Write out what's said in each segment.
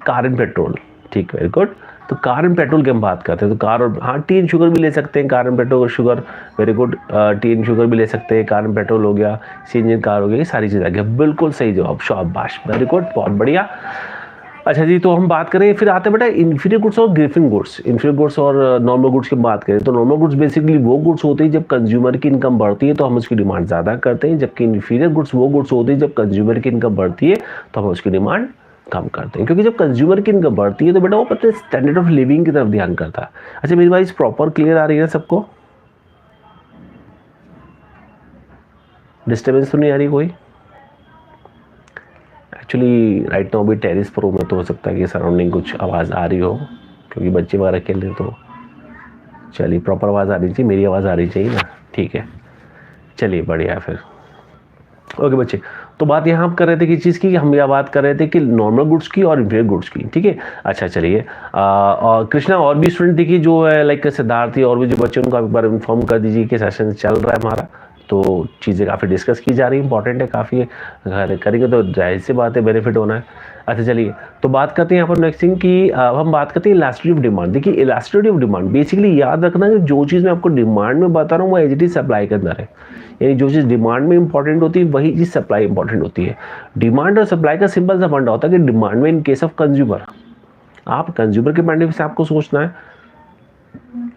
Car and petrol, ठीक, very good. तो car and petrol की हम बात करते हैं, तो कार और हाँ टी एंड शुगर भी ले सकते हैं, car and petrol sugar, very good, T and sugar भी ले सकते हैं, कार एंड पेट्रोल हो गया, सी इंजन कार हो गया, ये सारी चीज़ आ गया, बिल्कुल सही जवाब, शाबाश, वेरी गुड, बहुत बढ़िया। अच्छा जी, तो हम बात करें, फिर आते हैं बेटा इन्फीरियर गुड्स और गिफ्टिंग गुड्स। इन्फीरियर गुड्स और नॉर्मल गुड्स की बात करें तो नॉर्मल गुड्स बेसिकली वो गुड्स होते हैं जब कंज्यूमर की इनकम बढ़ती है तो हम उसकी डिमांड ज़्यादा करते हैं, जबकि इन्फीरियर गुड्स वो गुड्स होते हैं जब कंज्यूमर की इनकम बढ़ती है तो हम उसकी डिमांड कम करते हैं, क्योंकि जब कंज्यूमर की इनकम बढ़ती है तो बेटा वो पता है स्टैंडर्ड ऑफ लिविंग की तरफ ध्यान करता है। अच्छा मेरी बात प्रॉपर क्लियर आ रही है सबको? डिस्टर्बेंस तो नहीं आ रही कोई? एक्चुअली राइट नाउ भी टेरिस पर हूँ मैं, तो हो सकता है कि सराउंडिंग कुछ आवाज़ आ रही हो, क्योंकि बच्चे वगैरह खेल रहे, तो चलिए प्रॉपर आवाज़ आ रही चाहिए, मेरी आवाज़ आ रही चाहिए ना, ठीक है, चलिए बढ़िया फिर। ओके बच्चे, तो बात यहाँ हम कर रहे थे कि चीज़ की, हम यह बात कर रहे थे कि नॉर्मल गुड्स की और इन्फीरियर गुड्स की, ठीक है। अच्छा चलिए, और कृष्णा और भी स्टूडेंट देखिए जो है लाइक सिद्धार्थ और भी जो बच्चे, उनको एक बार इन्फॉर्म कर दीजिए कि सेशन चल रहा है हमारा, तो चीज़ें काफ़ी डिस्कस की जा रही है, इंपॉर्टेंट है काफ़ी, करेंगे तो जाहिर सी बात है बेनिफिट होना है। अच्छा चलिए, तो बात करते हैं यहाँ पर नेक्स्ट थिंग की, हम बात करते हैं इलास्टिसिटी ऑफ डिमांड। देखिए इलास्टिसिटी ऑफ डिमांड बेसिकली याद रखना कि जो चीज़ मैं आपको डिमांड में बता रहा हूँ वो एज इट इज सप्लाई के अंदर है, यानी जो चीज़ डिमांड में इंपॉर्टेंट होती है वही चीज़ सप्लाई इंपॉर्टेंट होती है। डिमांड और सप्लाई का सिंपल सा फंडा होता है कि डिमांड में इन केस ऑफ कंज्यूमर, आप कंज्यूमर के पॉइंट से आपको सोचना है,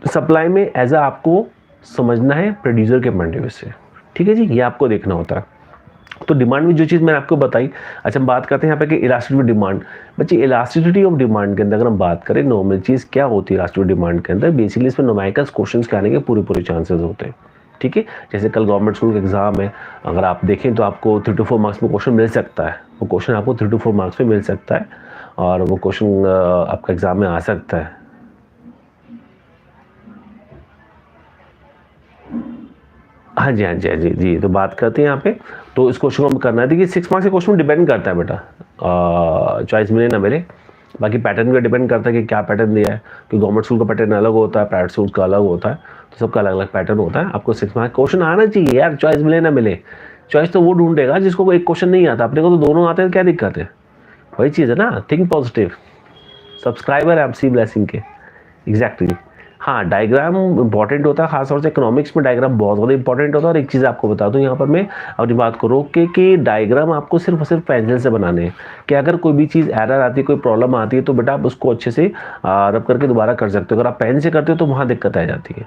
सप्लाई में एज अ आपको समझना है प्रोड्यूसर के पॉइंट से, ठीक है जी, ये आपको देखना होता है। तो डिमांड में जो चीज़ मैंने आपको बताई, अच्छा हम बात करते हैं यहाँ पे कि इलास्टिसिटी ऑफ डिमांड। बच्चे इलास्टिसिटी ऑफ डिमांड के अंदर अगर हम बात करें नॉर्मल चीज़ क्या होती है इलास्टिसिटी ऑफ डिमांड के अंदर, बेसिकली इसमें न्यूमेरिकल क्वेश्चंस के आने के पूरे चांसेस होते हैं, ठीक है। जैसे कल गवर्नमेंट स्कूल का एग्जाम है, अगर आप देखें तो आपको 3 to 4 मार्क्स में क्वेश्चन मिल सकता है, वो क्वेश्चन आपको 3 to 4 मार्क्स में मिल सकता है और वो क्वेश्चन आपका एग्जाम में आ सकता है। हाँ जी, हाँ जी, हाँ जी जी, तो बात करते हैं यहाँ पे, तो इस क्वेश्चन को हम करना है, देखिए 6 मार्क्स के क्वेश्चन डिपेंड करता है बेटा, चॉइस मिले ना मिले, बाकी पैटर्न पे डिपेंड करता है कि क्या पैटर्न दिया है, कि गवर्नमेंट स्कूल का पैटर्न अलग होता है, प्राइवेट स्कूल का अलग होता है, तो सबका अलग अलग पैटर्न होता है। आपको 6 मार्क्स क्वेश्चन आना चाहिए यार, चॉइस मिले ना मिले, चॉइस तो वो ढूंढेगा जिसको एक क्वेश्चन नहीं आता, अपने को तो दोनों आते हैं, क्या दिक्कत है, वही चीज़ है ना, थिंक पॉजिटिव, सब्सक्राइबर है आप सी ब्लेसिंग के, एग्जैक्टली। हाँ डायग्राम इंपॉर्टेंट होता है, खासतौर से इकोनॉमिक्स में डायग्राम बहुत ज़्यादा इंपॉर्टेंट होता है। और एक चीज़ आपको बता दूं यहाँ पर मैं अपनी बात को रोक के कि डायग्राम आपको सिर्फ और सिर्फ पेंसिल से बनाने हैं, कि अगर कोई भी चीज़ एरर आती है, कोई प्रॉब्लम आती है तो बेटा आप उसको अच्छे से रब करके दोबारा कर सकते हो। अगर आप पेन से करते हो तो वहाँ दिक्कत आ जाती है।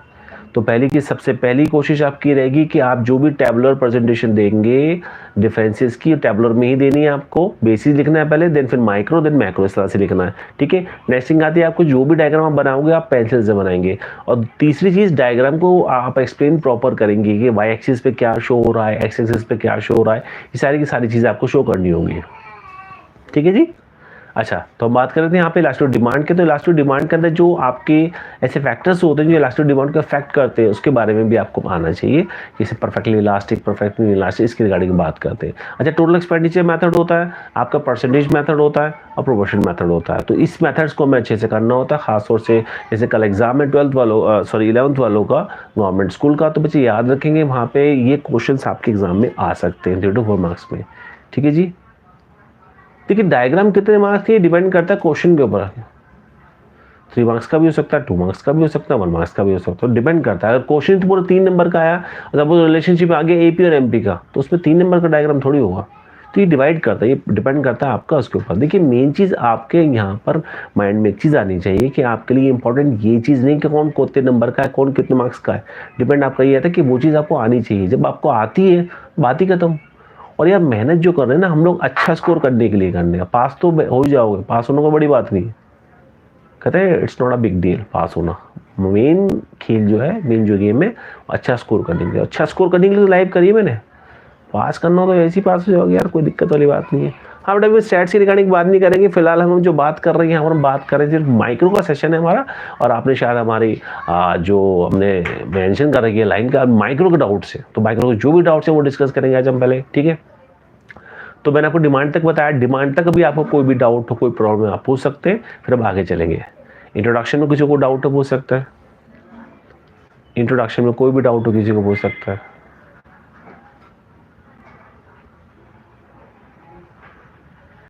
तो पहली चीज़, सबसे पहली कोशिश आपकी रहेगी कि आप जो भी टेबुलर प्रेजेंटेशन देंगे डिफरेंसेस की, टेबुलर में ही देनी है आपको, बेसिस लिखना है पहले, देन फिर माइक्रो, देन मैक्रो, इस तरह से लिखना है, ठीक है। नेक्स्ट थिंग आती है आपको, जो भी डायग्राम आप बनाओगे आप पेंसिल से बनाएंगे। और तीसरी चीज़, डायग्राम को आप एक्सप्लेन प्रॉपर करेंगे कि वाई एक्सिस पे क्या शो हो रहा है, एक्स एक्सिस पे क्या शो हो रहा है, ये सारी की सारी चीज़ें आपको शो करनी होगी, ठीक है जी। अच्छा, तो हम बात कर रहे थे यहाँ पे इलास्टिक डिमांड के, तो इलास्टिक डिमांड के अंदर जो आपके ऐसे फैक्टर्स होते हैं जो इलास्टिक डिमांड को अफेक्ट करते हैं, उसके बारे में भी आपको आना चाहिए, जैसे परफेक्टली इलास्टिक, परफेक्टली इलास्टिक, इसकी रिगार्डिंग बात करते हैं। अच्छा, टोटल एक्सपेंडिचर मेथड होता है, आपका परसेंटेज मेथड होता है और प्रोपोर्शन मेथड होता है। तो इस मेथड्स को हमें अच्छे से करना होता है, खासतौर से जैसे कल एग्जाम में 12th वालों 11th वालों का गवर्नमेंट स्कूल का, तो बच्चे याद रखेंगे वहाँ पे ये क्वेश्चन आपके एग्जाम में आ सकते हैं 3 to 4 मार्क्स में, ठीक है जी। देखिए डायग्राम कितने मार्क्स के डिपेंड करता है क्वेश्चन के ऊपर, 3 मार्क्स का भी हो सकता है, 2 मार्क्स का भी हो सकता है, 1 मार्क्स का भी हो सकता है, डिपेंड करता है। अगर क्वेश्चन तो पूरा 3 नंबर का आया, सपोज रिलेशनशिप आ गया एपी और एमपी का, तो उसमें 3 नंबर का डायग्राम थोड़ी होगा, तो ये डिवाइड करता है, ये डिपेंड करता है आपका उसके ऊपर। देखिए मेन चीज़ आपके यहाँ पर माइंड में एक चीज़ आनी चाहिए कि आपके लिए इंपॉर्टेंट ये चीज़ नहीं कि कौन कितने नंबर का है, कौन कितने मार्क्स का है, डिपेंड आपका ये है कि वो चीज़ आपको आनी चाहिए। जब आपको आती है बात ही खत्म। और यार मेहनत जो कर रहे हैं ना हम लोग, अच्छा स्कोर करने के लिए करने का, पास तो हो ही जाओगे, पास होने को बड़ी बात नहीं है, कहते हैं it's not a big deal pass होना। मेन खेल जो है, मेन जो गेम है, अच्छा स्कोर करने के लिए, अच्छा स्कोर करने के लिए लाइव करिए मैंने, पास करना हो तो ऐसे ही पास हो जाओगे यार, कोई दिक्कत वाली बात नहीं है। हाँ बेटा अभी स्टैट्स की रिगार्डिंग बात नहीं करेंगे, फिलहाल हम जो बात कर रहे हैं हम बात कर रहे हैं सिर्फ माइक्रो का सेशन है हमारा, और आपने शायद हमारी जो हमने मेंशन कर रही है लाइन का माइक्रो के डाउट्स है, तो माइक्रो के जो भी डाउट्स है वो डिस्कस करेंगे आज हम पहले, ठीक है। तो मैंने आपको डिमांड तक बताया, डिमांड तक भी आपको कोई भी डाउट हो, कोई प्रॉब्लम आप पूछ सकते हैं, फिर हम आगे चलेंगे। इंट्रोडक्शन में किसी को डाउट हो पूछ सकता है, इंट्रोडक्शन में कोई भी डाउट हो किसी को पूछ सकता है।